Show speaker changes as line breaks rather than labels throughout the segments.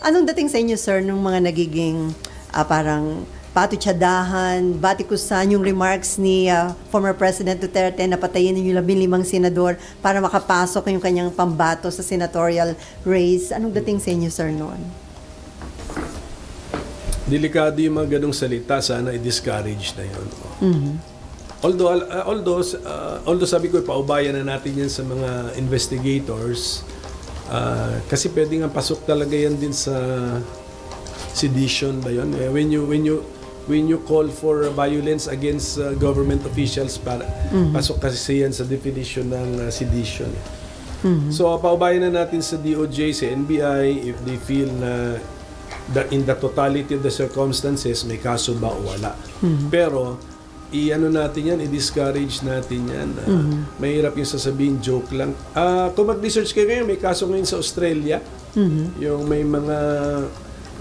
Anong dating sa inyo, sir, nung mga nagiging parang patutsadahan, batikusan yung remarks ni former President Duterte na patayin yung 15 senador para makapasok yung kanyang pambato sa senatorial race? Anong dating sa inyo, sir, noon?
Delikado yung mga ganong salita, sana i-discourage na yun.
Mm-hmm.
Although sabi ko, paubayan na natin yan sa mga investigators, kasi pwede nga pasok talaga yan din sa sedition ba yun? When you call for violence against government officials, pasok kasi yan sa definition ng sedition.
Mm-hmm.
So paubayan na natin sa DOJ, sa NBI, if they feel na in the totality of the circumstances, may kaso ba o wala.
Mm-hmm.
Pero, i-ano natin yan, i-discourage natin yan. Mahirap yung sasabihin, joke lang. Kung mag-research kayo ngayon, may kaso ngayon sa Australia. Yung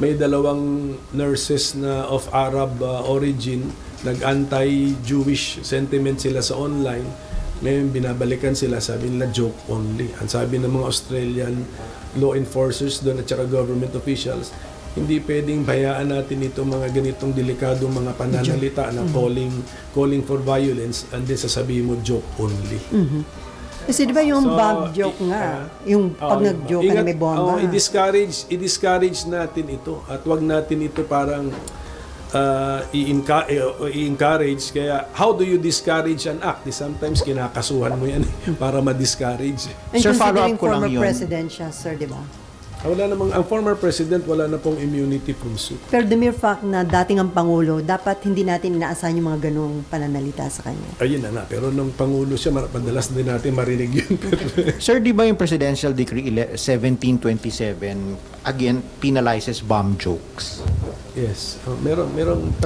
may dalawang nurses na of Arab origin, nag-anti-Jewish sentiment sila sa online. Ngayon, binabalikan sila, sabi nila, joke only. Ang sabi ng mga Australian law enforcers doon at saka government officials, hindi pwedeng bayaan natin itong mga ganitong delikadong mga pananalita na calling for violence and then sasabihin mo joke only.
Kasi di ba yung bomb joke nga, yung pag nag-joke ka na may bomba.
I-discourage natin ito at wag natin ito parang i-encourage. Kaya how do you discourage an act? Sometimes kinakasuhan mo yan para ma-discourage.
And
Sir, follow-up
considering
ko lang
former
yun.
president siya, sir, di ba?
Ang former president wala na pong immunity from suit.
Pero the mere fact na dating ang Pangulo, dapat hindi natin inaasahan yung mga ganong pananalita sa kanya.
Ayun na nga, pero nung Pangulo siya, madalas din natin marinig yun.
Sir, di ba yung Presidential Decree 1727 again penalizes bomb jokes?
Yes. Meron.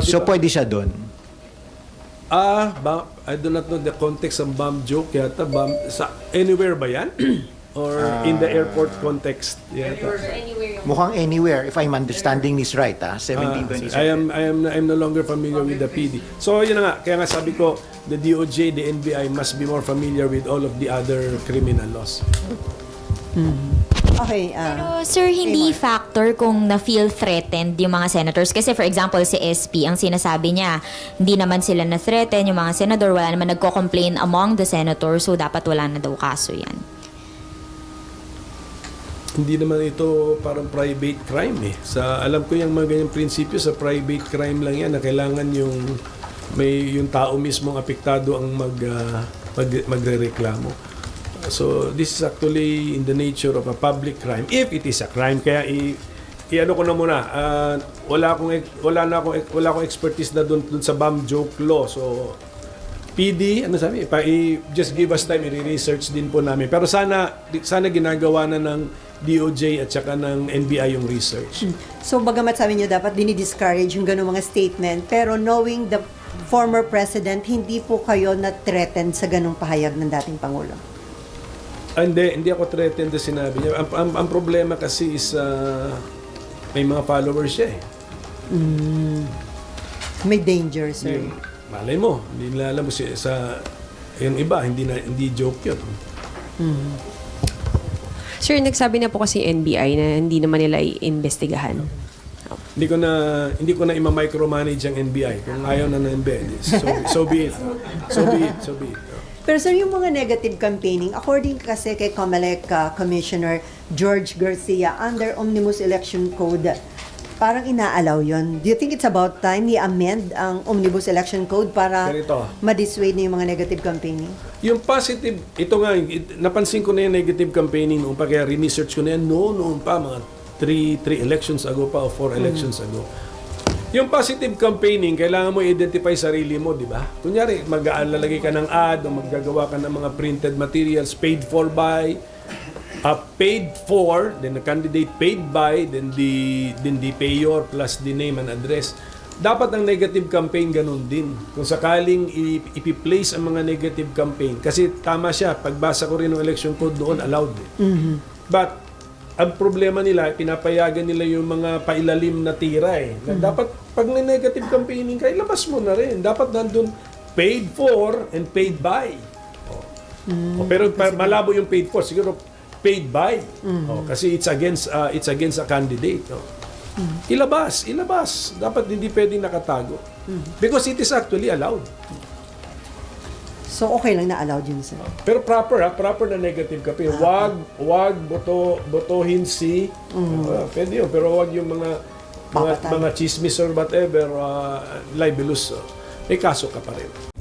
So pwede siya doon?
I do not know the context ng bomb joke. Yata, sa anywhere ba yan? Or in the airport context? Yata.
Mukhang anywhere, if I'm understanding this right, 1727.
I'm no longer familiar with the PD. So yun na nga, kaya nga sabi ko, the DOJ, the NBI must be more familiar with all of the other criminal laws.
Okay.
Pero sir, hindi factor kung na-feel threatened yung mga senators. Kasi for example, si SP, ang sinasabi niya, hindi naman sila na-threaten, yung mga senador, wala naman nagko-complain among the senators, so dapat wala na daw kaso yan.
Hindi naman ito parang private crime eh. Alam ko yung mga ganyang prinsipyo sa private crime lang yan na kailangan yung tao mismo ang apektado ang magrereklamo. So this is actually in the nature of a public crime if it is a crime. Kaya i-ano ko na muna. Wala akong expertise na doon sa bomb joke law. So PD, ano sabi? Just give us time, i-research din po namin. Pero sana ginagawa na ng DOJ at saka ng NBI yung research.
So, bagamat sabi niyo dapat dinidiscourage yung gano'ng mga statement, pero knowing the former president, hindi po kayo na-threatened sa gano'ng pahayag ng dating Pangulo?
Hindi ako threatened na sinabi niya. Ang problema kasi is may mga followers siya eh.
May danger, sir.
Malay mo, hindi nila alam sa yung iba, hindi joke yun.
Sir, nagsabi na po kasi NBI na hindi naman nila iimbestigahan.
Hindi ko na ima-micromanage ang NBI. Kung ayaw na ng NBI, so be it. So be it.
Pero sir, yung mga negative campaigning, according kasi kay COMELEC Commissioner George Garcia, under Omnibus Election Code, parang inaalaw yon. Do you think it's about time i-amend ang Omnibus Election Code para ma-dissuade na yung mga negative campaigning?
Yung positive, ito nga, napansin ko na yung negative campaigning noon pa, kaya research ko na yan noon pa, mga 3 elections ago pa o 4 elections ago. Yung positive campaigning, kailangan mo i-identify sarili mo, di ba? Kunyari, mag-aalalagay ka ng ad o maggagawa ka ng mga printed materials paid for by, then the candidate paid by, then the payor plus the name and address. Dapat ang negative campaign ganun din. Kung sakaling ipi-place ang mga negative campaign, kasi tama siya, pagbasa ko rin ng election code doon, allowed eh. But ang problema nila, pinapayagan nila yung mga pailalim na tira eh. Dapat pag may negative campaigning ka, ilabas mo na rin. Dapat nandun paid for and paid by. Pero malabo yung paid for. Siguro paid by. Kasi it's against a candidate. Ilabas. Dapat hindi pwedeng nakatago. Because it is actually allowed.
So, okay lang na allowed yun, sir.
Pero proper na negative campaign. Wag botohin si pwede yun, pero wag yung
Papatay.
mga chismis or whatever, libelous. May kaso ka pa rin.